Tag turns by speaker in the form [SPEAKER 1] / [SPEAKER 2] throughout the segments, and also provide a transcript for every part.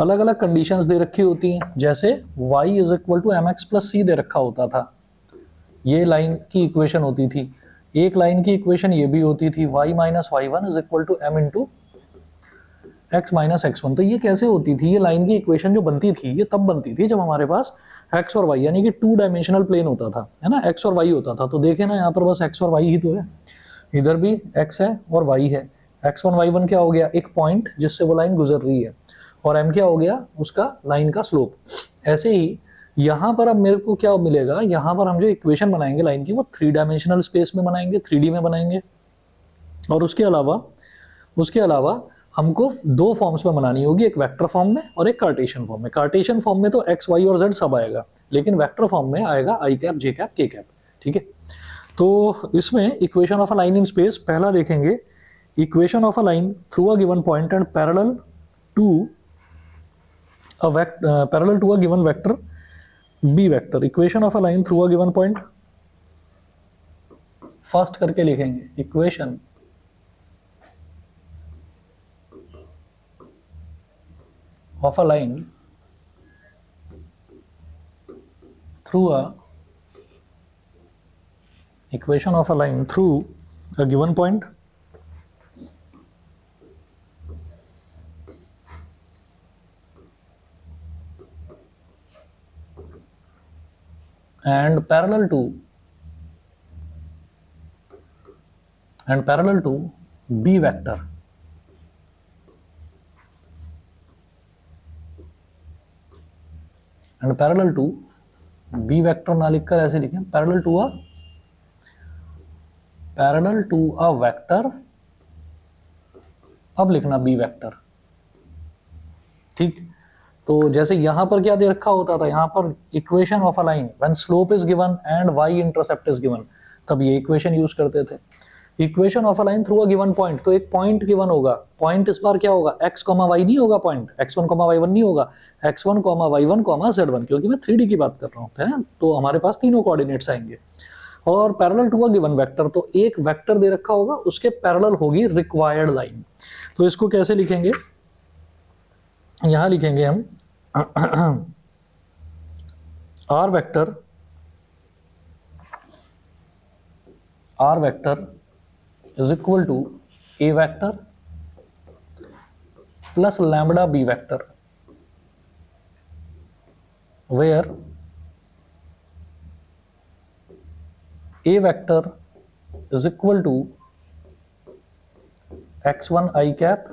[SPEAKER 1] अलग अलग कंडीशंस दे रखी होती हैं, जैसे y is equal to M X plus C दे रखा होता था, ये लाइन की इक्वेशन होती थी। एक लाइन की इक्वेशन ये भी होती थी, y minus Y one is equal to M into X minus X one. तो ये कैसे होती थी, ये लाइन की इक्वेशन जो बनती थी ये तब बनती थी जब हमारे पास एक्स और वाई यानी कि 2 डायमेंशनल प्लेन होता था, है ना, एक्स और वाई होता था। तो देखे ना यहाँ पर बस एक्स और वाई ही तो है, इधर भी एक्स है और वाई है। एक्स वन वाई वन क्या हो गया, एक पॉइंट जिससे वो लाइन गुजर रही है, और एम क्या हो गया, उसका लाइन का स्लोप। ऐसे ही यहाँ पर अब मेरे को क्या मिलेगा, यहाँ पर हम जो इक्वेशन बनाएंगे लाइन की वो 3 डायमेंशनल स्पेस में बनाएंगे, 3D में बनाएंगे। और उसके अलावा हमको 2 फॉर्म्स में बनानी होगी, एक वेक्टर फॉर्म में और एक कार्टेशियन फॉर्म में। कार्टेशियन फॉर्म में तो एक्स वाई और जेड सब आएगा, लेकिन वेक्टर फॉर्म में आएगा I cap J cap K cap, ठीक है। तो इसमें equation of a line in space पहला देखेंगे, equation of a line through a given point and parallel to a given vector B vector. Equation of a line through a given point first करके लिखेंगे, equation of a line through a equation of a line through a given point and parallel to b vector and parallel to b vector ना लिखकर ऐसे लिखें, parallel to a vector, अब लिखना b vector, ठीक। तो जैसे यहां पर क्या दे रखा होता था, यहां पर equation of a line when slope is given and y intercept is given, तब ये इक्वेशन यूज करते थे। Equation of a line through a given point, तो एक पॉइंट गिवन होगा, पॉइंट इस बार क्या होगा, x कॉमा y नहीं होगा, पॉइंट x1 कॉमा y1 नहीं होगा, x1 comma y1 comma z1, क्योंकि मैं 3D की बात कर रहा हूँ, है ना, तो हमारे पास तीनों कोऑर्डिनेट्स आएंगे। और parallel to a given vector, तो एक वेक्टर दे रखा होगा, उसके पैरेलल होगी रिक्वायर्ड लाइन। तो इसको कैसे लिखेंगे, यहां लिखेंगे हम r vector is equal to a vector plus lambda b vector, where a vector is equal to x1 I cap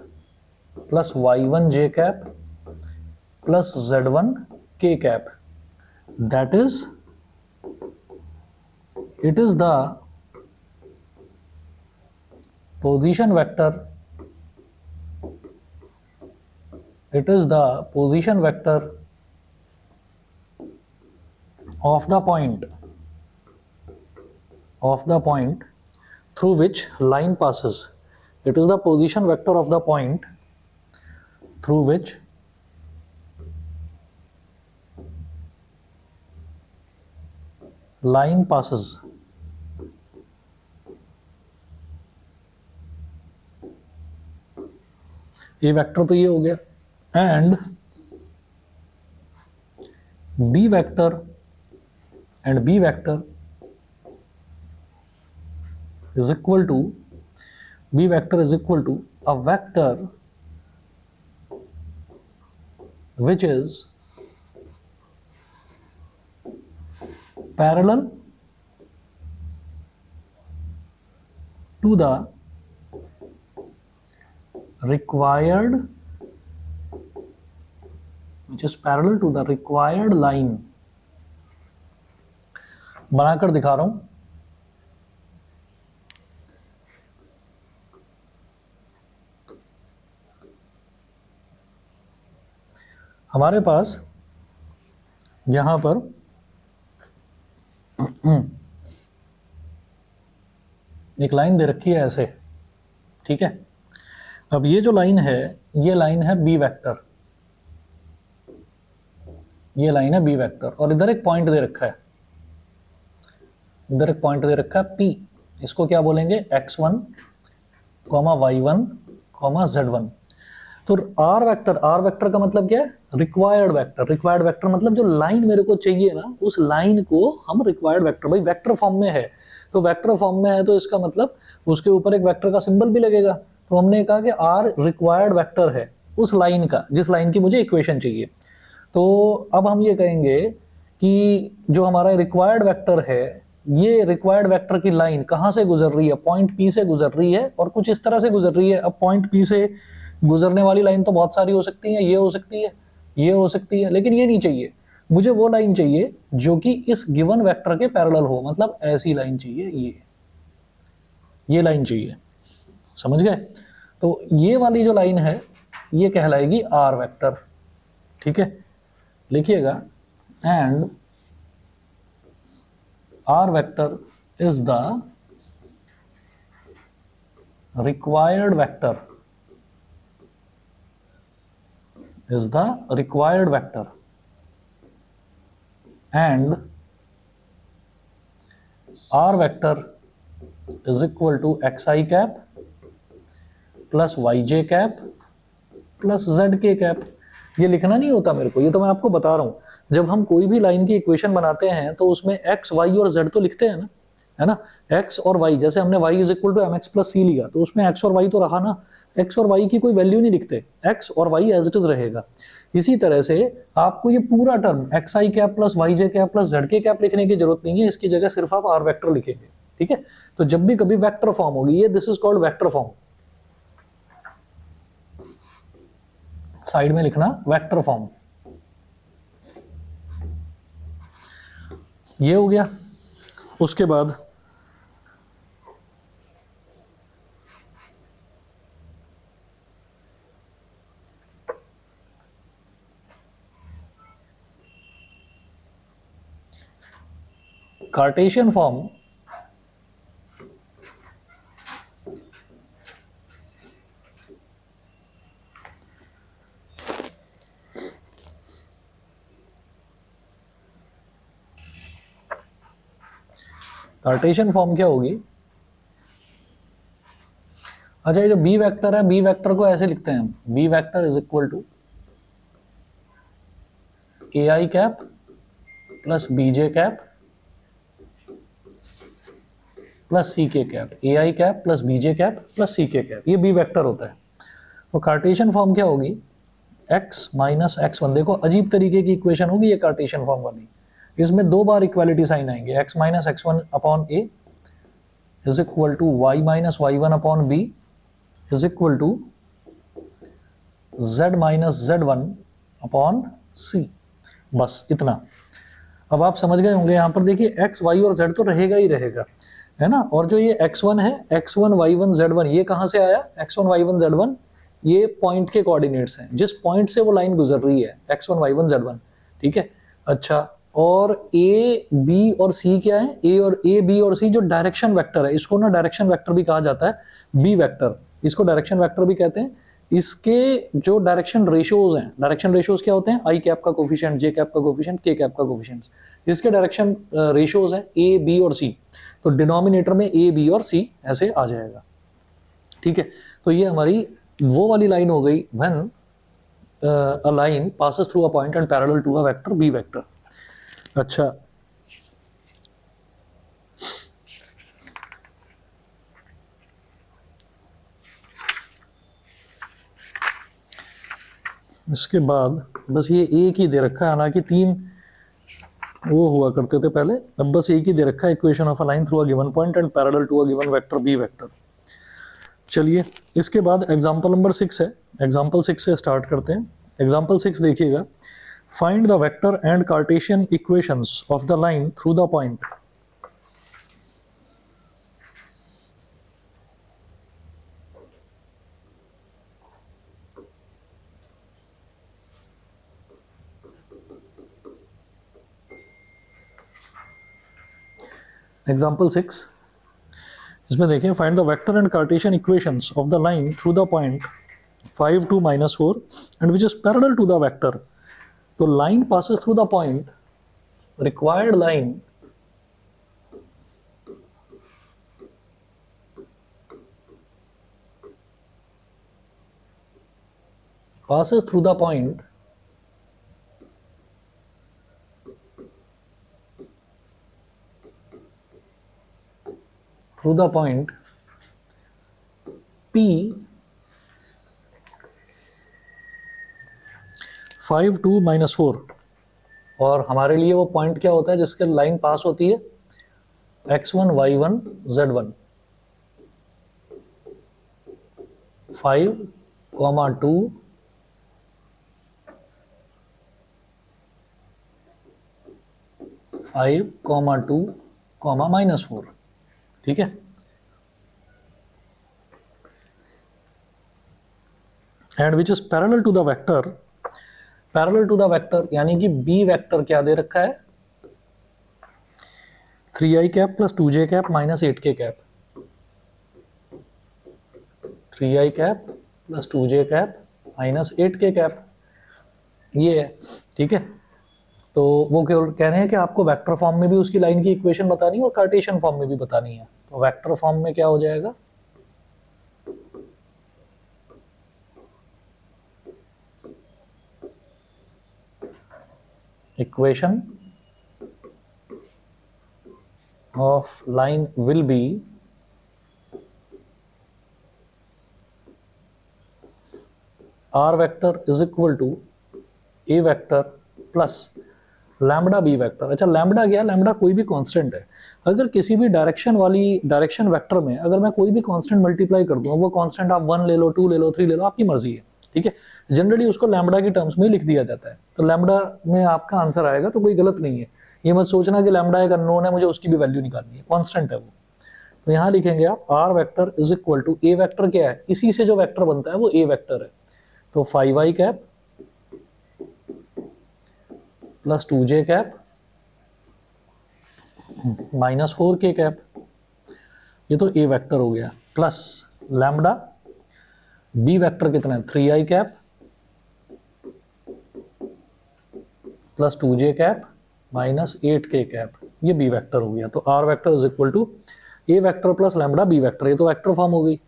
[SPEAKER 1] plus y1 j cap plus z1 k cap, that is, it is the position vector, it is the position vector of the point through which line passes, it is the position vector of the point through which line passes। A vector तो ये हो गया, and B vector is equal to a vector which is parallel to the required line। बनाकर दिखा रहा हूं, हमारे पास यहां पर एक लाइन दे रखी है ऐसे, ठीक है। अब ये जो लाइन है, ये लाइन है बी वेक्टर, ये लाइन है बी वेक्टर, और इधर एक पॉइंट दे रखा है, इधर एक पॉइंट दे रखा है P, इसको क्या बोलेंगे, x1 y1 z1। तो आर वेक्टर का मतलब क्या है? Required vector. रिक्वायर्ड वेक्टर मतलब जो लाइन मेरे को चाहिए ना, उस लाइन को हम रिक्वायर्ड वेक्टर, भाई वेक्टर फॉर्म में है तो वेक्टर फॉर्म में है तो इसका मतलब उसके ऊपर एक वेक्टर का सिंबल भी लगेगा। तो हमने कहा कि आर रिक्वायर्ड वेक्टर है उस लाइन का, जिस लाइन की मुझे इक्वेशन चाहिए। तो अब हम ये कहेंगे कि जो हमारा रिक्वायर्ड वेक्टर है, ये रिक्वायर्ड वेक्टर की लाइन कहाँ से गुजर रही है? पॉइंट पी से गुजर रही है और कुछ इस तरह से गुजर रही है। अब पॉइंट पी से गुजरने वाली लाइन तो बहुत सारी हो सकती है, ये हो सकती है, ये हो सकती है, लेकिन ये नहीं चाहिए। मुझे वो लाइन चाहिए जो कि इस गिवन वेक्टर के पैरेलल हो, मतलब ऐसी लाइन चाहिए, ये लाइन चाहिए। समझ गए? तो ये वाली जो लाइन है ये कहलाएगी आर वेक्टर। ठीक है, लिखिएगा, and R vector is the required vector, is the required vector, and r vector is equal to xi cap plus yj cap plus zk cap। ये लिखना नहीं होता मेरे को, ये तो मैं आपको बता रहा हूं। जब हम कोई भी लाइन की इक्वेशन बनाते हैं तो उसमें x y और z तो लिखते हैं ना, है ना? x और y, जैसे हमने y is equal to M X plus C लिया तो उसमें x और y तो रहा ना, x और y की कोई वैल्यू नहीं लिखते, x और y एज इट इज रहेगा। इसी तरह से आपको ये पूरा टर्म एक्स आई कैप प्लस वाई जे कैप प्लस जेड के कैप लिखने की जरूरत नहीं है, इसकी जगह सिर्फ आप आर वेक्टर लिखेंगे। ठीक है, तो जब भी कभी वेक्टर फॉर्म होगी, ये this is called vector form, side में लिखना वेक्टर फॉर्म। ये हो गया। उसके बाद कार्टेशियन फॉर्म, कार्टेशियन फॉर्म क्या होगी? अच्छा, ये जो बी वेक्टर है, बी वेक्टर को ऐसे लिखते हैं हम, B vector is equal to A I cap plus B J cap plus C K cap, A I cap plus B J cap plus C K cap, ये B vector होता है। तो Cartesian form क्या होगी? x minus X one. देखो अजीब तरीके की इक्वेशन होगी ये कार्टेशियन फॉर्म वाली, इसमें दो बार इक्वालिटी साइन आएंगे, x minus X one upon A is equal to Y minus Y one upon B is equal to z minus Z one upon C. बस इतना। अब आप समझ गए होंगे, यहां पर देखिए x y और z तो रहेगा ही रहेगा, है ना? और जो ये x1 है, x1 y1 z1, ये कहां से आया? x1 y1 z1 ये पॉइंट के कोऑर्डिनेट्स हैं, जिस पॉइंट से वो लाइन गुजर रही है, x1 y1 z1। ठीक है, अच्छा, और a b और c क्या है? a b और c जो डायरेक्शन वेक्टर है, इसको ना डायरेक्शन वेक्टर भी कहा जाता है, b वेक्टर, इसको डायरेक्शन वेक्टर भी कहते हैं। इसके जो डायरेक्शन रेशियोज हैं, डायरेक्शन रेशियोज क्या होते हैं? आई कैप का कोफिशिएंट, जे कैप का कोफिशिएंट, के कैप का कोफिशिएंट, इसके डायरेक्शन रेशियोज हैं ए बी और सी। तो डिनोमिनेटर में ए बी और सी ऐसे आ जाएगा। ठीक है, तो ये हमारी वो वाली लाइन हो गई, when a line passes through a point and parallel to a vector B vector. अच्छा, इसके बाद बस ये एक ही दे रखा है, हालांकि तीन वो हुआ करते थे पहले, अब बस एक ही दे रखा है, equation of a line through a given point and parallel to a given vector B vector. चलिए, इसके बाद एग्जांपल नंबर 6 है, एग्जांपल 6 से स्टार्ट करते हैं। एग्जांपल 6 देखिएगा, find the vector and Cartesian equations of the line through the point. Example 6, इसमें देखिए, find the vector and Cartesian equations of the line through the point 5 2 -4 and which is parallel to the vector. तो line passes through the point, required line passes through the point P 5 2 -4, और हमारे लिए वो point क्या होता है जिसके line पास होती है x1 y1 z1, 5 2 5 2 -4, ठीक है। And which is parallel to the vector, यानी कि बी वेक्टर क्या दे रखा है 3i cap plus 2j cap minus 8k cap, 3i cap plus 2j cap minus 8k cap, ये है, ठीक है। तो वो कह रहे हैं कि आपको वेक्टर फॉर्म में भी उसकी लाइन की इक्वेशन बतानी है और कार्टेशियन फॉर्म में भी बतानी है। तो वेक्टर फॉर्म में क्या हो जाएगा, equation of line will be R vector is equal to A vector plus lambda B vector. अच्छा, लैम्बडा क्या, लैम्बडा कोई भी कांस्टेंट है। अगर किसी भी डायरेक्शन वेक्टर में अगर मैं कोई भी कांस्टेंट मल्टीप्लाई कर दूं, वो कांस्टेंट आप 1 ले लो, 2 ले लो, 3 ले लो, आपकी मर्जी है, ठीक है। जनरली उसको लैम्बडा की टर्म्स में लिख दिया जाता है, तो लैम्बडा में आपका आंसर आएगा, तो कोई गलत नहीं है। ये मत सोचना कि लैम्बडा एक अननोन है, मुझे उसकी भी वैल्यू निकालनी है, कांस्टेंट है वो। तो यहाँ लिखेंगे आप R vector is equal to A vector क्या है, इसी से जो वेक्टर बनता है वो ए वेक्टर है। तो 5i cap plus 2j cap minus 4k cap, ये तो ए वेक्टर हो गया, प्लस लैम्बडा बी वेक्टर कितना है 3i cap plus 2j cap minus 8k cap, ये बी वेक्टर हो गया। तो R vector is equal to A vector plus lambda B vector, ये तो वेक्टर फॉर्म हो गई।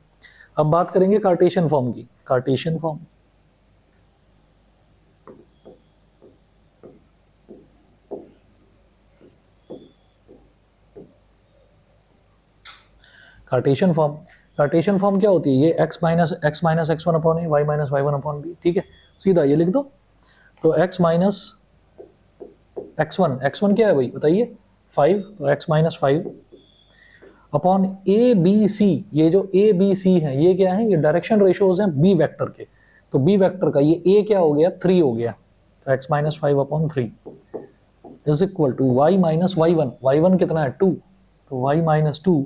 [SPEAKER 1] अब बात करेंगे कार्टेशियन फॉर्म की। कार्टेशियन फॉर्म, कार्टेशियन फॉर्म क्या होती है, ये x minus x1 upon A, y minus y1 upon B, ठीक है। सीधा ये लिख दो। तो x माइनस x1 क्या है भाई बताइए 5, तो x minus 5 upon A B C, ये जो ए बी सी है ये क्या है, ये डायरेक्शन रेशियोज हैं बी वेक्टर के। तो बी वेक्टर का ये ए क्या हो गया 3 हो गया, तो x minus 5 upon 3 is equal to y minus y1 कितना है 2, तो y माइनस 2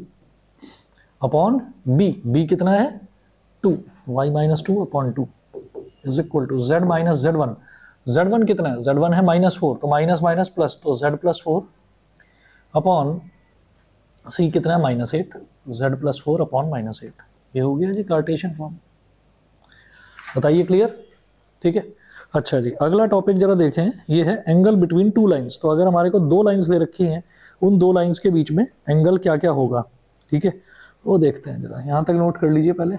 [SPEAKER 1] अपॉन बी कितना है 2, y minus 2 upon 2 is equal to z minus z1 कितना है, z1 है माइनस 4, तो माइनस माइनस प्लस, तो z प्लस 4 अपॉन c कितना है minus 8, z plus 4 upon minus 8। ये हो गया जी कार्टेशियन फॉर्म। बताइए क्लियर, ठीक है। अच्छा जी, अगला टॉपिक जरा देखें, ये है एंगल बिटवीन टू लाइंस। तो अगर हमारे को दो लाइंस दे रखी हैं, उन दो लाइंस के बीच में एंगल क्या क्या होगा, ठीक है, वो देखते हैं जरा। यहां तक नोट कर लीजिए पहले।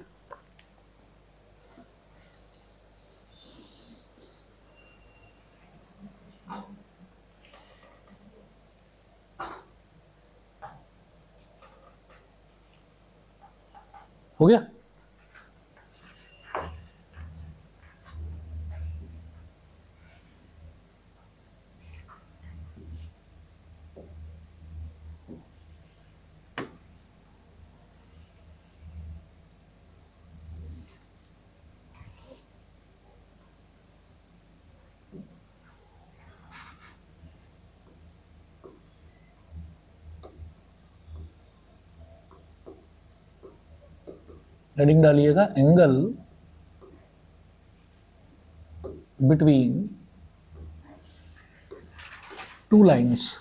[SPEAKER 1] हो गया, हेडिंग डालिएगा एंगल बिटवीन टू लाइंस।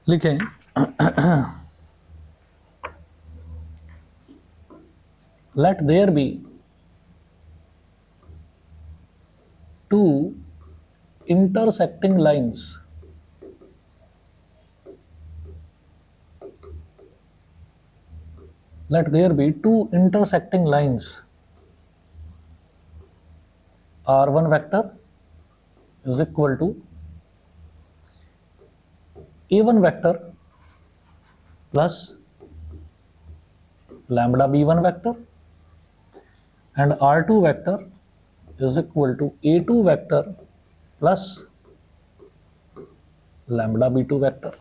[SPEAKER 1] लिखें let there be two intersecting lines let there be two intersecting lines r1 vector is equal to a1 vector plus lambda b1 vector and r2 vector is equal to a2 vector plus lambda b2 vector.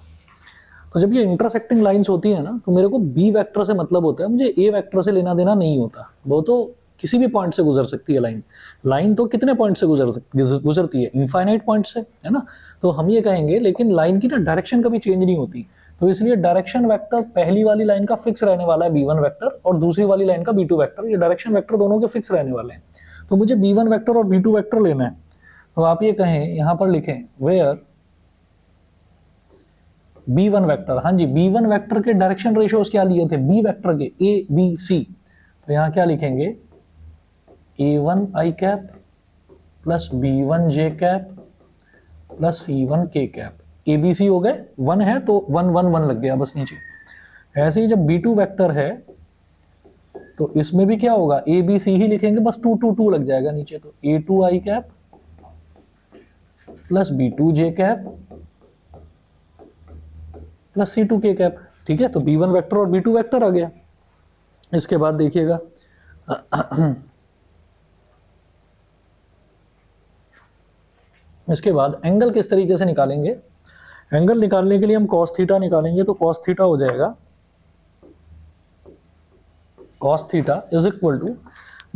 [SPEAKER 1] तो जब ये intersecting lines होती है ना, तो मेरे को B vector से मतलब होता है, मुझे ए वेक्टर से लेना देना नहीं होता। वो तो किसी भी पॉइंट से गुजर सकती है लाइन। लाइन तो कितने पॉइंट से गुजरती है, इनफाइनाइट पॉइंट से, है ना। तो हम ये कहेंगे लेकिन लाइन की ना डायरेक्शन कभी चेंज नहीं होती, तो इसलिए डायरेक्शन वेक्टर पहली वाली लाइन का फिक्स रहने वाला है b1 वेक्टर और दूसरी वाली लाइन का b2 वेक्टर, ये डायरेक्शन वेक्टर दोनों के फिक्स रहने वाले हैं। तो मुझे b1 वेक्टर और b2 वेक्टर लेना है, तो आप ये कहें यहां पर लिखें वेयर b1 वेक्टर, हाँ जी b1 वेक्टर के डायरेक्शन रेशियोज क्या लिए थे b वेक्टर के a b c, तो यहां क्या लिखेंगे a1 i cap plus b1 j cap plus c1 k cap, A B C हो गए, 1 है तो 1 1 1 लग गया बस नीचे। ऐसे ही जब b2 वेक्टर है तो इसमें भी क्या होगा, ए बी सी ही लिखेंगे, बस 2 2 2 लग जाएगा नीचे, तो a2 i cap plus b2 j cap plus c2 k cap. ठीक है, तो b1 वेक्टर और b2 वेक्टर आ गया। इसके बाद देखिएगा इसके बाद एंगल किस तरीके से निकालेंगे। एंगल निकालने के लिए हम cos थीटा निकालेंगे, तो cos थीटा हो जाएगा cos theta is equal to,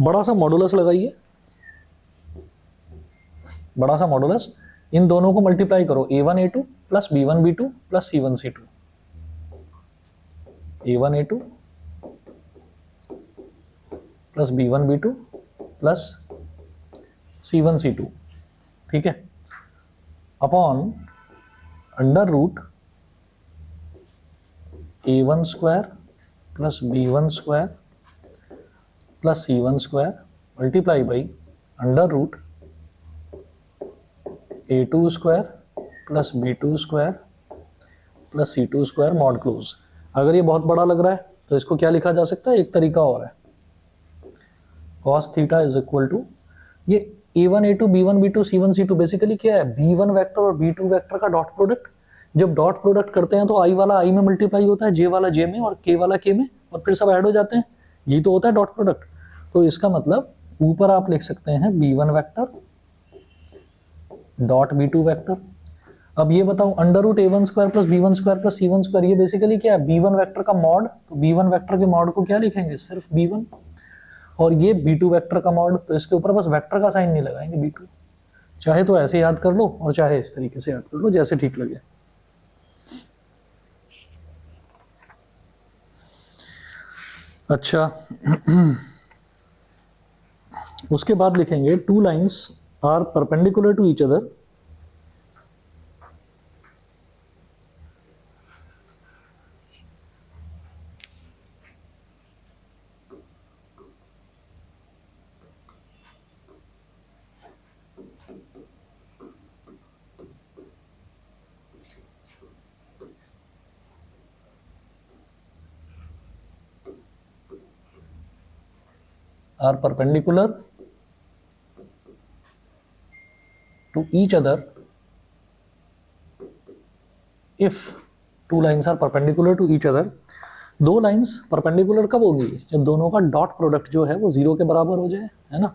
[SPEAKER 1] बड़ा सा मॉडुलस लगाइए, बड़ा सा मॉडुलस, इन दोनों को मल्टीप्लाई करो a1 a2 plus b1 b2 plus c1 c2, a1 a2 plus b1 b2 plus c1 c2, ठीक है, upon under root a1 square plus b1 square plus c1 square multiply by under root a2 square plus b2 square plus c2 square mod close. अगर ये बहुत बड़ा लग रहा है तो इसको क्या लिखा जा सकता है, एक तरीका और है, cos theta is equal to, ये a1 a2 b1 b2 c1 c2 basically क्या है, b1 वेक्टर और b2 वेक्टर का डॉट प्रोडक्ट। जब डॉट प्रोडक्ट करते हैं तो i वाला i में मल्टीप्लाई होता है, j वाला j में और k वाला k में, और फिर सब ऐड हो जाते हैं, यही तो होता है डॉट प्रोडक्ट। तो इसका मतलब ऊपर आप लिख सकते हैं b1 vector dot b2 vector. अब ये बताओ under root a1 square plus b1 square plus c1 square, ये बेसिकली क्या है, b1 वेक्टर का मॉड, तो b1 वेक्टर के मॉड को क्या लिखेंगे, सिर्फ b1, और ये b2 वेक्टर का मॉड, तो इसके ऊपर बस वेक्टर का साइन नहीं लगाएंगे b2। चाहे तो ऐसे याद कर लो और चाहे इस तरीके से याद कर लो, जैसे ठीक लगे। अच्छा उसके बाद लिखेंगे two lines are perpendicular to each other are perpendicular to each other if two lines are perpendicular to each other। दो लाइंस परपेंडिकुलर कब होगी, जब दोनों का डॉट प्रोडक्ट जो है वो 0 के बराबर हो जाए, है ना।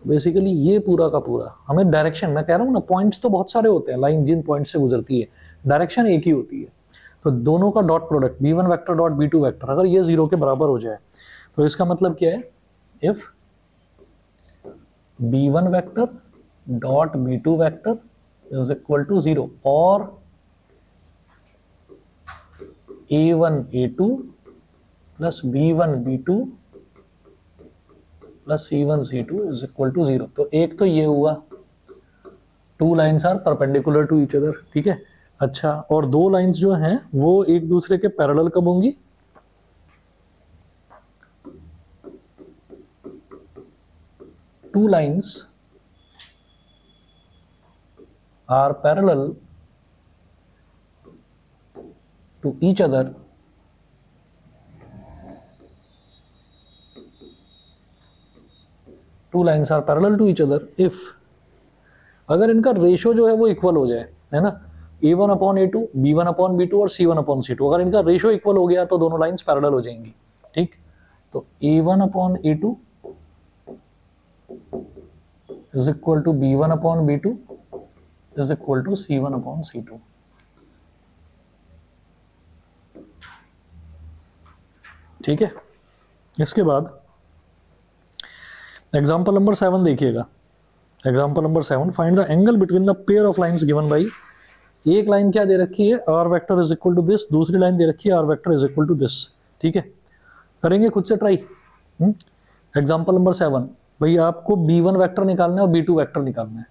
[SPEAKER 1] बेसिकली ये पूरा का पूरा हमें डायरेक्शन, मैं कह रहा हूँ ना, पॉइंट्स तो बहुत सारे होते हैं, लाइन जिन पॉइंट से गुजरती है डायरेक्शन एक ही होती है। तो दोनों का dot product b1 vector dot b2 vector अगर ये 0 के बराबर हो जाए, तो इसका मतलब क्या है, if b1 vector dot b2 vector is equal to 0 or a1 a2 plus b1 b2 plus c1 c2 is equal to 0। तो एक तो ये हुआ, two lines are perpendicular to each other, ठीक है। अच्छा, और दो लाइंस जो हैं वो एक दूसरे के पैरेलल कब होंगी, two lines are parallel to each other two lines are parallel to each other if, अगर इनका रेशियो जो है वो इक्वल हो जाए, है ना, A1/A2, B1/B2 और C1/C2, अगर इनका रेशियो इक्वल हो गया तो दोनों लाइंस पैरेलल हो जाएंगी। ठीक, तो A1/A2 is equal to B1/B2 is equal to C1/C2। ठीक है, इसके बाद एग्जाम्पल नंबर 7 देखिएगा। Example number 7, find the angle between the pair of lines given by, एक लाइन क्या दे रखी है, R vector is equal to this, दूसरी लाइन दे रखी है R vector is equal to this. ठीक है, करेंगे खुद से ट्राई। एग्जाम्पल नंबर 7, भाई आपको B1 वेक्टर निकालना है और B2 वेक्टर निकालना है,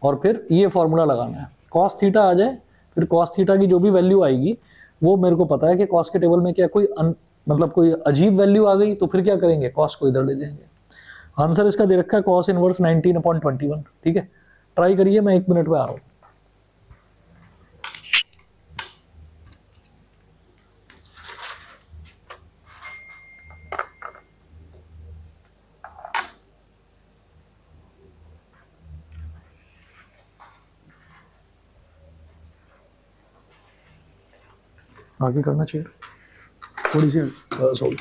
[SPEAKER 1] और फिर ये फॉर्मूला लगाना है, कॉस थीटा आ जाए, फिर कॉस थीटा की जो भी वैल्यू आएगी वो मेरे को पता है कि कॉस के टेबल में क्या कोई मतलब कोई अजीब वैल्यू आ गई तो फिर क्या करेंगे, कॉस को इधर ले जाएंगे। आंसर इसका दे रखा है कॉस इनवर्स 19/21। ठीक है, ट्राई करिए, मैं 1 मिनट में आ रहा हूँ। आगे करना चाहिए थोड़ी सी सॉरी।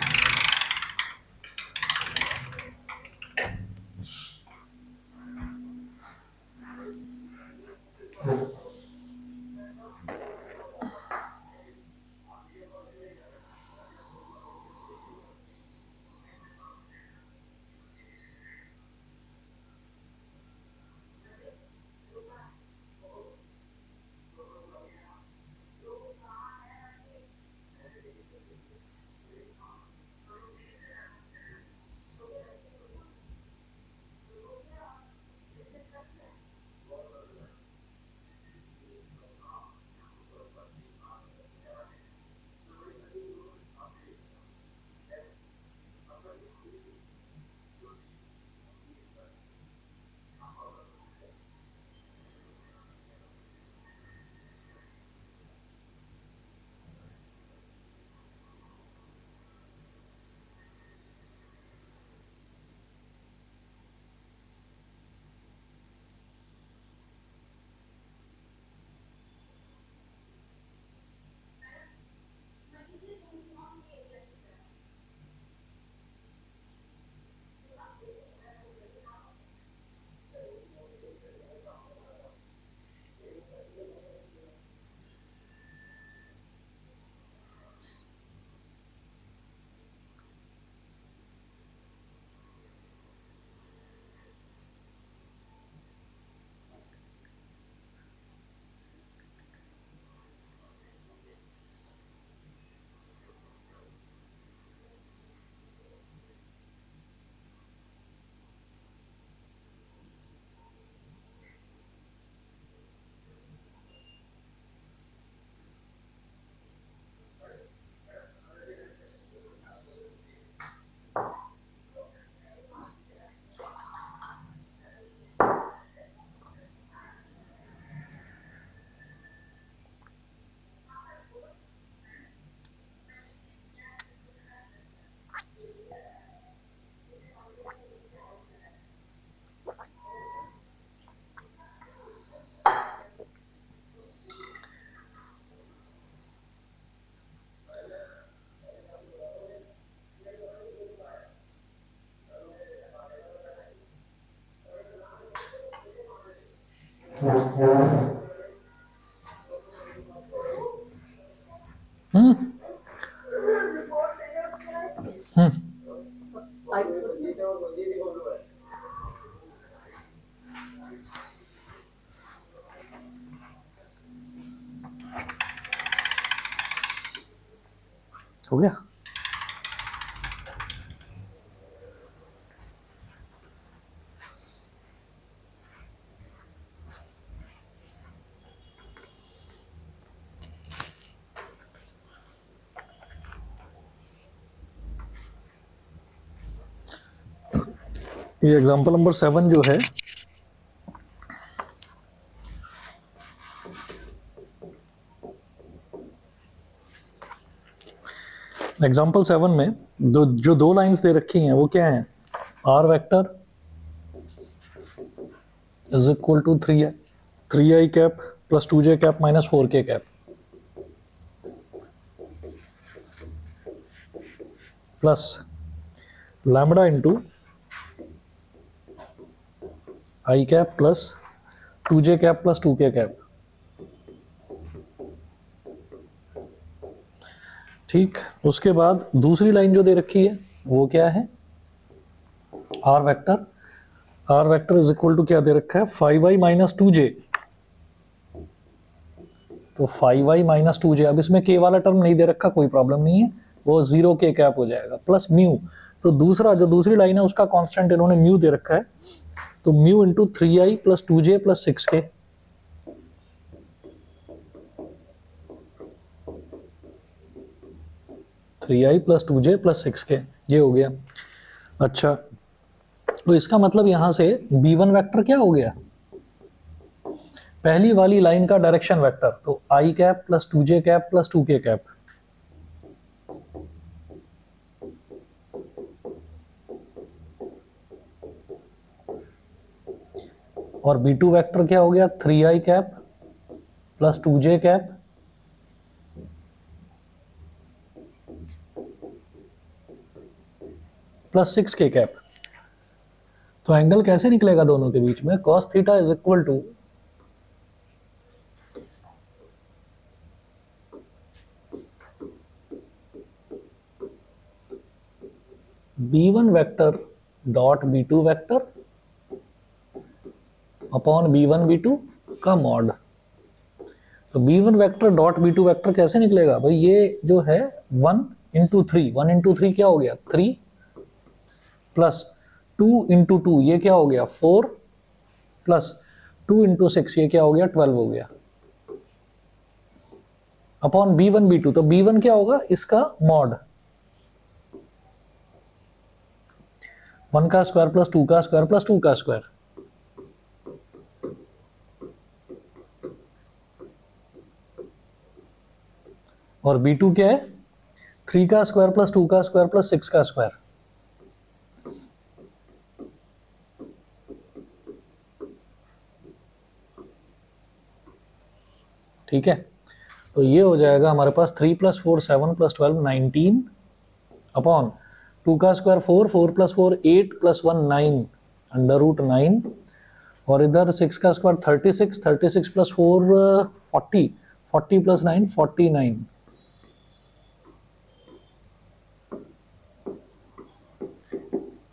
[SPEAKER 1] हो गया। ये एग्जांपल नंबर 7 जो है एग्जाम्पल 7 में जो दो लाइंस दे रखी हैं वो क्या हैं, R vector is equal to 3i cap plus 2j cap minus 4k cap plus lambda into I cap plus 2j cap plus 2k cap. ठीक, उसके बाद दूसरी लाइन जो दे रखी है वो क्या है, R vector is equal to क्या दे रखा है, 5i माइनस 2j। तो 5i माइनस 2j, अब इसमें k वाला टर्म नहीं दे रखा, कोई प्रॉब्लम नहीं है, वो 0k कैप हो जाएगा प्लस म्यू। तो दूसरी लाइन है उसका कांस्टेंट इन्होंने म्यू दे रखा है, तो mu into 3i plus 2j plus 6k। Three I plus 2j plus 6k, ये हो गया। अच्छा, तो इसका मतलब यहां से b1 वेक्टर क्या हो गया, पहली वाली लाइन का डायरेक्शन वेक्टर, तो I cap plus 2j cap plus 2k cap. और b2 वेक्टर क्या हो गया, 3i cap plus 2j cap plus 6k cap. तो एंगल कैसे निकलेगा दोनों के बीच में, cos theta is equal to b1 vector dot b2 vector upon b1 b2 का मॉड। तो b1 vector dot b2 vector कैसे निकलेगा भाई, ये जो है 1 इंटू 3 क्या हो गया 3 प्लस 2 इंटू 2 ये क्या हो गया 4 प्लस 2 इंटू 6 ये क्या हो गया 12 हो गया अपॉन b1 b2। तो b1 क्या होगा, इसका मॉड 1 का स्क्वायर प्लस 2 का स्क्वायर प्लस 2 का स्क्वायर, और b2 क्या है 3 का स्क्वायर प्लस 2 का स्क्वायर प्लस 6 का स्क्वायर। ठीक है, तो ये हो जाएगा हमारे पास 3 प्लस 4 7 प्लस 12 19 अपॉन 2 का square 4 4 plus 4 8 plus 1 9 under root 9, और इधर 6 का स्क्वायर 36 36 प्लस 4 40 40 प्लस 9 49।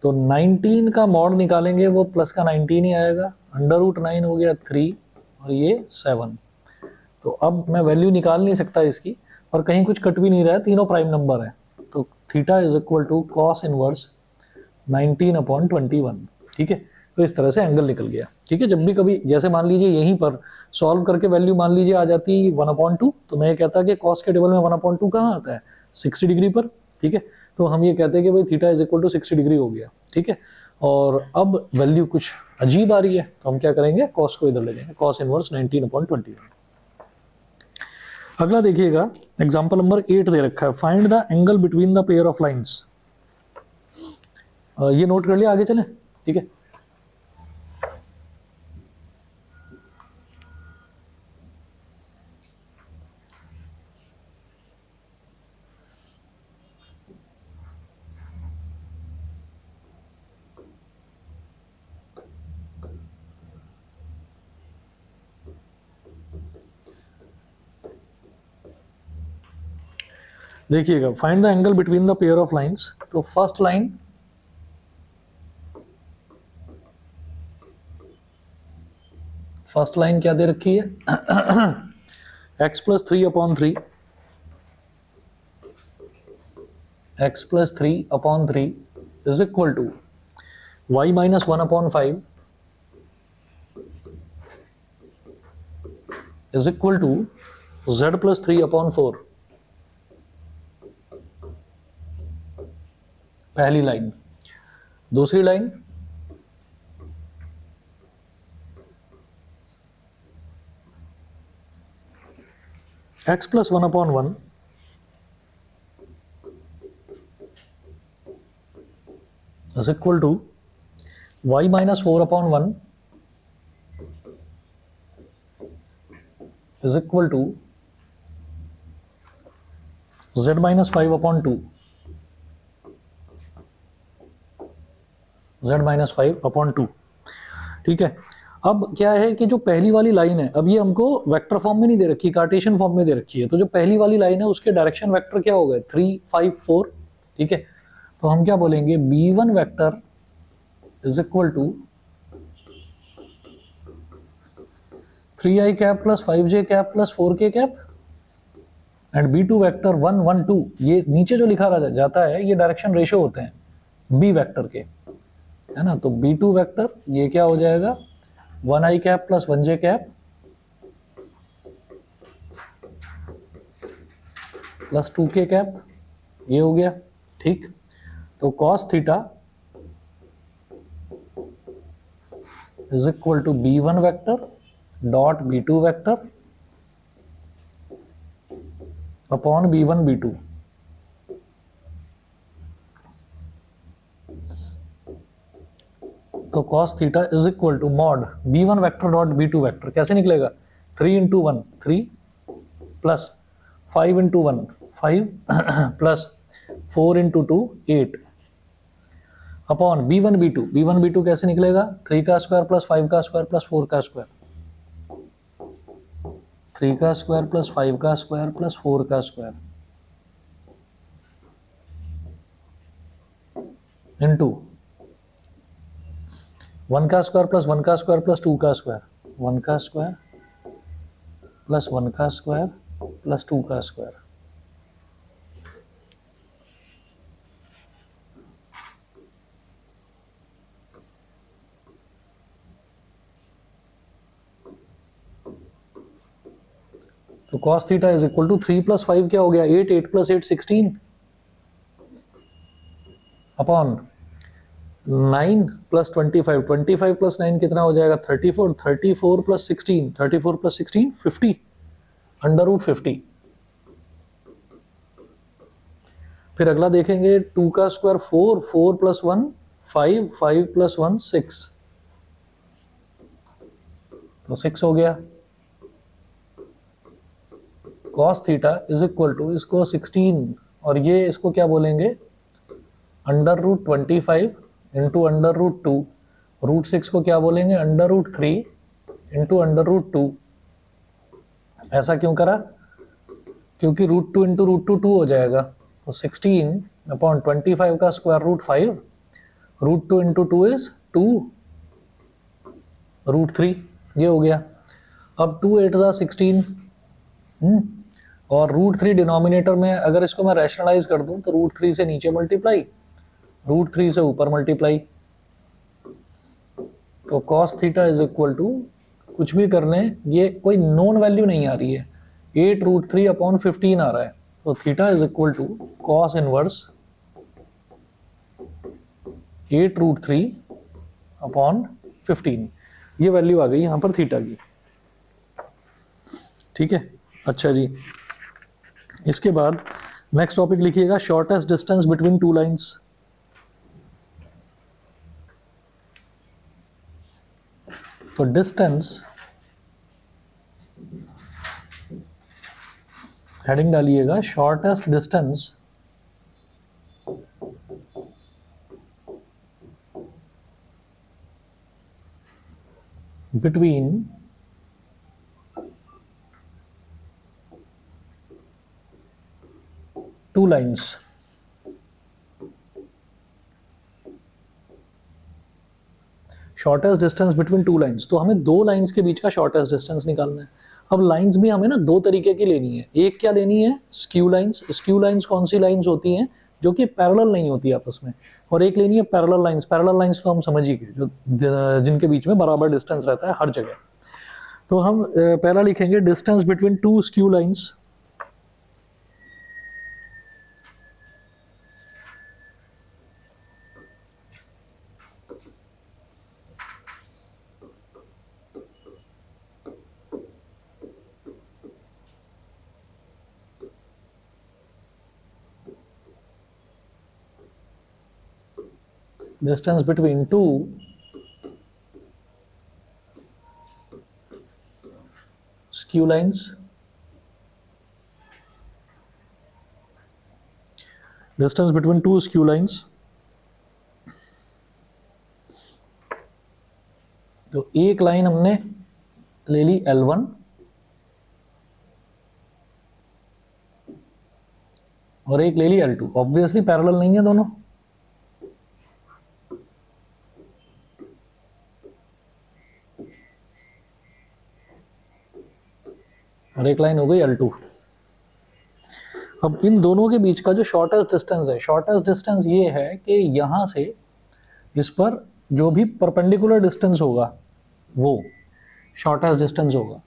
[SPEAKER 1] तो 19 का मॉड निकालेंगे वो प्लस का 19 ही आएगा, अंडर रूट 9 हो गया 3 और ये 7। तो अब मैं वैल्यू निकाल नहीं सकता इसकी, और कहीं कुछ कट भी नहीं रहा है, तीनों प्राइम नंबर है। तो theta is equal to cos inverse 19 upon 21। ठीक है, तो इस तरह से एंगल निकल गया। ठीक है, जब भी कभी जैसे मान लीजिए यहीं पर सॉल्व करके वैल्यू मान लीजिए आ जाती 1/2, तो मैं ये कहता कि कॉस के टेबल में 1/2 कहाँ आता है 60 डिग्री पर। ठीक है, तो हम ये कहते हैं कि भाई theta is equal to 60 degree हो गया। ठीक है, और अब वैल्यू कुछ अजीब आ रही है, तो हम क्या करेंगे, कॉस को इधर ले जाएंगे, कॉस इनवर्स 19/21। अगला देखिएगा, एग्जांपल नंबर 8 दे रखा है, find the angle between the pair of lines. ये नोट कर लिया, आगे चलें। ठीक है, देखिएगा, find the angle between the pair of lines. तो फर्स्ट लाइन क्या दे रखी है, x plus 3/3 x plus 3/3 is equal to y minus 1/5 is equal to z plus 3/4। पहली लाइन। दूसरी line, x plus 1/1 is equal to y minus 4/1 is equal to z minus 5/2 z minus 5/2। ठीक है, अब क्या है कि जो पहली वाली लाइन है, अब ये हमको वेक्टर फॉर्म में नहीं दे रखी, कार्टेशियन फॉर्म में दे रखी है, तो जो पहली वाली लाइन है उसके डायरेक्शन वेक्टर क्या हो गए 3, 5, 4। ठीक है, तो हम क्या बोलेंगे b1 vector is equal to 3i cap plus 5j cap plus 4k cap and b2 vector 1, 1, 2। ये नीचे जो लिखा जाता है ये डायरेक्शन रेशियो होते हैं b वेक्टर के, है ना। तो b2 वेक्टर ये क्या हो जाएगा 1i cap plus 1j cap plus 2k cap, ये हो गया। ठीक, तो cos theta is equal to b1 vector dot b2 vector upon b1 b2। तो cos theta is equal to mod b1 vector dot b2 vector कैसे निकलेगा 3 into 1 3 plus 5 into 1 5 plus 4 into 2 8 upon b1 b2 कैसे निकलेगा 3 का square plus 5 का square plus 4 का square, 3 का square plus 5 का स्क्वायर प्लस 4 का स्क्वायर इंटू 1 का स्क्वायर प्लस 1 का स्क्वायर प्लस 2 का स्क्वायर, 1 का स्क्वायर प्लस 1 का स्क्वायर प्लस 2 का स्क्वायर। तो cos theta is equal to 3 plus 5 क्या हो गया 8, 8 प्लस 8 16 अपॉन 9 प्लस 25, 25 प्लस 9 कितना हो जाएगा 34, 34 प्लस 16, 34 प्लस 16 50 अंडर रूट 50। फिर अगला देखेंगे 2 का स्क्वायर 4, 4 प्लस 1 5, 5 प्लस 1 6, तो 6 हो गया। cos theta is equal to इसको 16 और ये इसको क्या बोलेंगे under root 25 into under root 2, root 6 को क्या बोलेंगे under root 3 into under root 2। ऐसा क्यों करा क्योंकि रूट 2 इंटू रूट 2 2 हो जाएगा, तो 16 अपॉन 25 का square root 5, root 2 into 2 is 2 root 3, ये हो गया। अब 2 8 जा 16 और रूट 3 डिनोमिनेटर में अगर इसको मैं रैशनलाइज कर दूं तो रूट 3 से नीचे मल्टीप्लाई, रूट 3 से ऊपर मल्टीप्लाई। तो cos theta is equal to कुछ भी करने ये कोई नोन वैल्यू नहीं आ रही है, 8 रूट 3 अपॉन 15 आ रहा है, तो theta is equal to cos inverse 8 root 3 upon 15, ये वैल्यू आ गई यहां पर थीटा की। ठीक है, अच्छा जी, इसके बाद नेक्स्ट टॉपिक लिखिएगा shortest distance between two lines. तो डिस्टेंस हेडिंग डालिएगा shortest distance between two lines. Shortest distance between two lines, तो हमें दो लाइंस के बीच का शॉर्टेस्ट डिस्टेंस निकालना है। अब लाइंस भी हमें ना दो तरीके की लेनी है, एक क्या लेनी है स्क्यू लाइंस। स्क्यू लाइंस कौन सी लाइंस होती हैं जो कि पैरेलल नहीं होती आपस में, और एक लेनी है पैरेलल लाइंस। पैरेलल लाइंस तो हम समझ ही गए, जो जिनके बीच में बराबर डिस्टेंस रहता है हर जगह। तो हम पहला लिखेंगे distance between to skew lines. distance between two skew lines, distance between two skew lines, तो एक लाइन हमने ले ली L1 और एक ले ली L2, ऑब्वियसली पैरेलल नहीं है दोनों, और एक लाइन हो गई L2। अब इन दोनों के बीच का जो शॉर्टेस्ट डिस्टेंस है, शॉर्टेस्ट डिस्टेंस ये है कि यहां से इस पर जो भी परपेंडिकुलर डिस्टेंस होगा वो शॉर्टेस्ट डिस्टेंस होगा।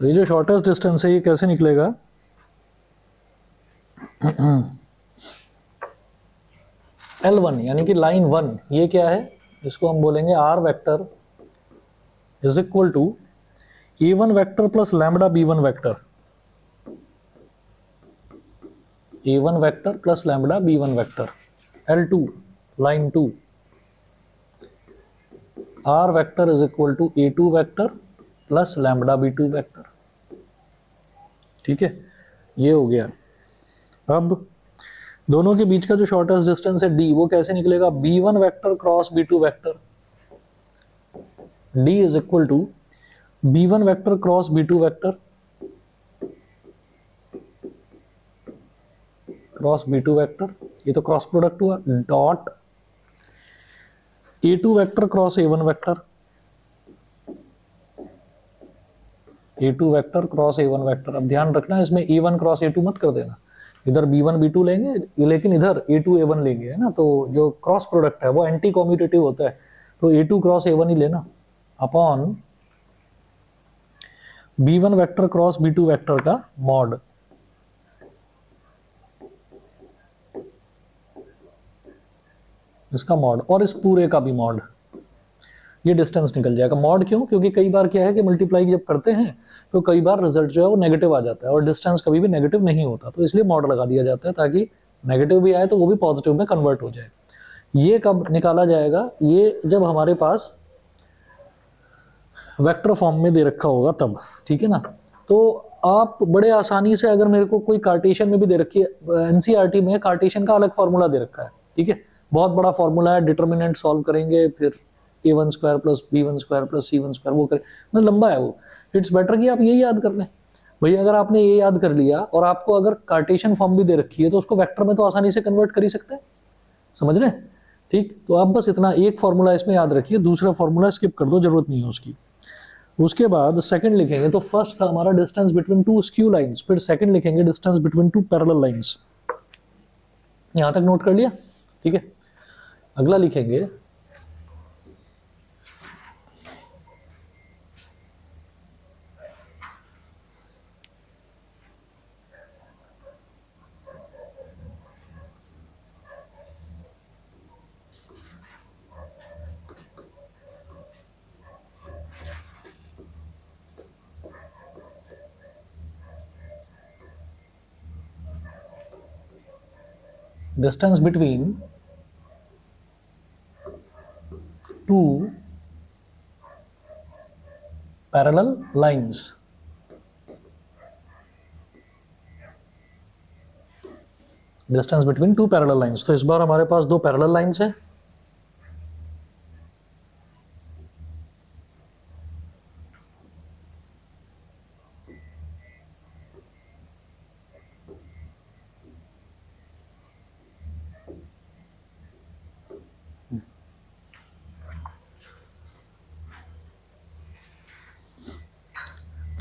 [SPEAKER 1] तो ये जो शॉर्टेस्ट डिस्टेंस है ये कैसे निकलेगा? L1 यानी कि लाइन 1, ये क्या है? इसको हम बोलेंगे R vector is equal to A1 vector plus lambda B1 vector, A1 vector plus lambda B1 vector. L2 line 2 R vector is equal to A2 vector plus lambda B2 vector. ठीक है, ये हो गया। अब दोनों के बीच का जो शॉर्टेस्ट डिस्टेंस है D, वो कैसे निकलेगा? B1 vector cross B2 vector, D is equal to B1 vector cross B2 vector, cross B2 vector, ये तो क्रॉस प्रोडक्ट हुआ, dot A2 vector cross A1 vector, A2 vector cross A1 vector. अब ध्यान रखना इसमें A1 क्रॉस A2 मत कर देना, इधर B1 B2 लेंगे लेकिन इधर A2 A1 लेंगे, है ना। तो जो क्रॉस प्रोडक्ट है वो एंटी कॉम्यूटेटिव होता है, तो A2 क्रॉस A1 ही लेना upon B1 vector cross B2 vector का मॉड। इसका मॉड और इस पूरे का भी मॉड, ये डिस्टेंस निकल जाएगा। मॉड क्यों? क्योंकि कई बार क्या है कि मल्टीप्लाई जब करते हैं तो कई बार रिजल्ट जो है वो नेगेटिव आ जाता है और डिस्टेंस कभी भी नेगेटिव नहीं होता, तो इसलिए मॉड लगा दिया जाता है ताकि नेगेटिव भी आए तो वो भी पॉजिटिव में कन्वर्ट हो जाए। ये कब निकाला जाएगा? ये जब हमारे पास वेक्टर फॉर्म में दे रखा होगा तब, ठीक है ना। तो आप बड़े आसानी से, अगर मेरे को कोई कार्टेशियन में भी दे रखी है, एनसीईआरटी में कार्टेशियन का अलग फॉर्मूला दे रखा है, ठीक है, बहुत बड़ा फॉर्मूला है, डिटर्मिनेंट सॉल्व करेंगे, फिर a1 square plus b1 square plus c1 square, वो करें, मतलब लंबा है वो। इट्स बेटर कि आप ये याद कर लें। भैया अगर आपने ये याद कर लिया और आपको अगर कार्टेशियन फॉर्म भी दे रखी है तो उसको वेक्टर में तो आसानी से कन्वर्ट कर ही सकते हैं, समझ रहे हैं? ठीक, तो आप बस इतना एक फॉर्मूला इसमें याद रखिए, दूसरा फॉर्मूला स्किप कर दो, जरूरत नहीं है उसकी। उसके बाद सेकंड लिखेंगे, तो फर्स्ट था हमारा distance between to skew lines, फिर सेकंड लिखेंगे distance between two parallel lines. यहां तक नोट कर लिया? ठीक है, अगला लिखेंगे distance between two parallel lines। Distance between two parallel lines, तो इस बार हमारे पास दो पैरेलल लाइंस हैं,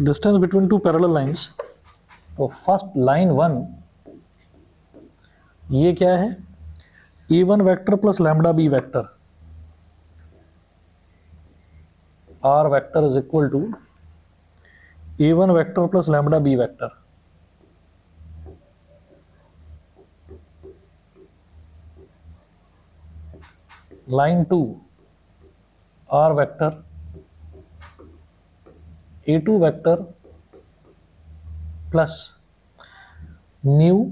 [SPEAKER 1] distance between two parallel lines. तो फर्स्ट लाइन 1 ये क्या है? a1 vector plus lambda b vector, r vector is equal to a1 vector plus lambda b vector. Line 2 R vector A2 vector plus nu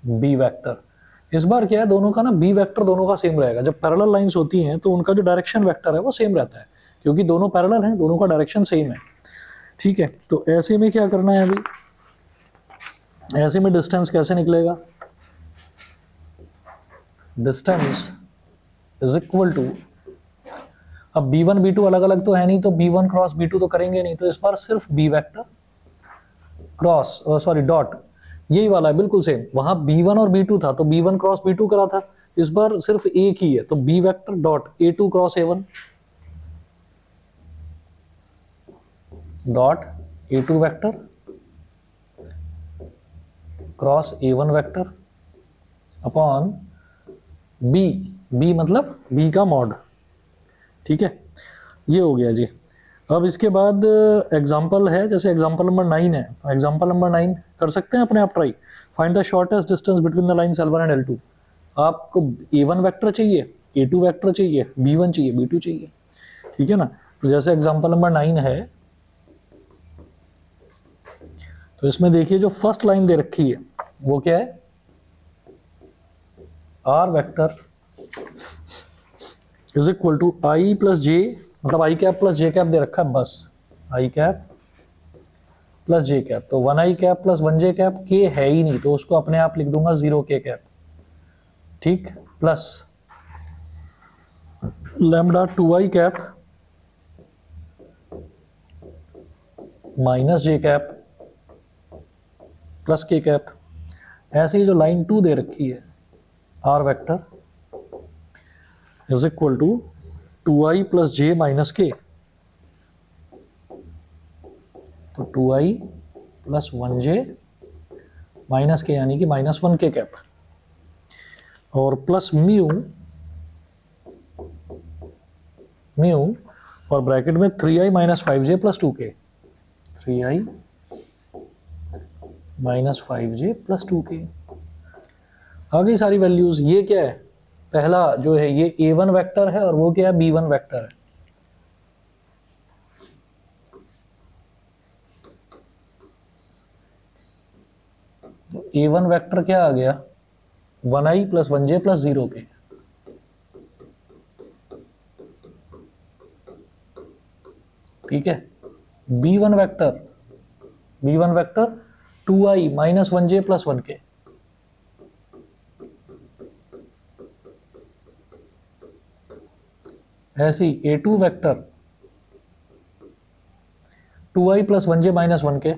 [SPEAKER 1] B vector. इस बार क्या है, दोनों का ना बी वेक्टर दोनों का सेम रहेगा। जब पैरेलल लाइंस होती हैं तो उनका जो डायरेक्शन वेक्टर है वो सेम रहता है, क्योंकि दोनों पैरेलल हैं, दोनों का डायरेक्शन सेम है। ठीक है, तो ऐसे में क्या करना है, अभी ऐसे में डिस्टेंस कैसे निकलेगा, डिस्टेंस इज इक्वल टू, अब b1 b2 अलग अलग तो है नहीं, तो b1 क्रॉस b2 तो करेंगे नहीं, तो इस बार सिर्फ b वेक्टर क्रॉस डॉट, यही वाला है बिल्कुल सेम। वहां b1 और b2 था तो b1 क्रॉस b2 करा था, इस बार सिर्फ एक ही है, तो b vector dot a2 cross a1 dot a2 vector cross a1 vector upon b मतलब b का मॉड। ठीक है, ये हो गया जी। अब इसके बाद एग्जाम्पल है, जैसे एग्जाम्पल नंबर 9 है, एग्जाम्पल नंबर 9 कर सकते हैं अपने आप try. Find the shortest distance between the lines L1 and L2। आपको A1 वेक्टर चाहिए, A2 वेक्टर चाहिए, B1 चाहिए, B2 चाहिए। ठीक है ना, तो जैसे एग्जाम्पल नंबर 9 है, तो इसमें देखिए जो फर्स्ट लाइन दे रखी है वो क्या है, R vector is equal to I plus J, मतलब I cap plus J cap दे रखा है, बस I cap plus J cap. तो 1 I cap plus 1 J cap, के है ही नहीं तो उसको अपने आप लिख दूंगा 0 के कैप। ठीक, plus lambda 2 I cap minus J cap plus K cap. ऐसे ही जो लाइन 2 दे रखी है, R vector is equal to 2i plus J minus K, तो 2i प्लस 1j माइनस के यानी कि माइनस 1 के कैप, और प्लस म्यू और ब्रैकेट में 3i minus 5j plus 2k, 3i minus 5j plus 2k। आ गई सारी वैल्यूज। ये क्या है, पहला जो है ये A1 वेक्टर है और वो क्या है, B1 वेक्टर है। तो A1 वेक्टर क्या आ गया, 1i plus 1j plus 0k। ठीक है, B1 vector 2i minus 1j plus 1k। ऐसी A2 vector 2i plus 1j minus 1k।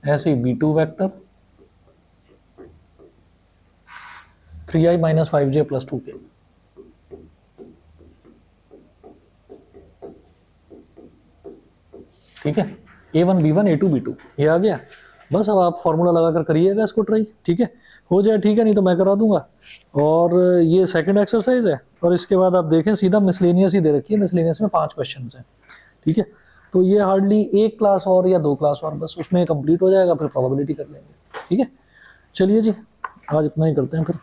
[SPEAKER 1] ऐसे B2 vector 3i minus 5j plus 2k। ठीक है, A1 B1 A2 B2 ये आ गया। बस अब आप फॉर्मूला लगाकर करिएगा इसको ट्राई। ठीक है, हो जाए ठीक है, नहीं तो मैं करा दूंगा। और ये सेकंड एक्सरसाइज है, और इसके बाद आप देखें सीधा मिसलेनियस ही दे रखी है, मिसलेनियस में 5 क्वेश्चन हैं। ठीक है, तो ये हार्डली 1 क्लास और या 2 क्लास और बस उसमें कंप्लीट हो जाएगा, फिर प्रोबेबिलिटी कर लेंगे। ठीक है, चलिए जी, आज इतना ही करते हैं फिर।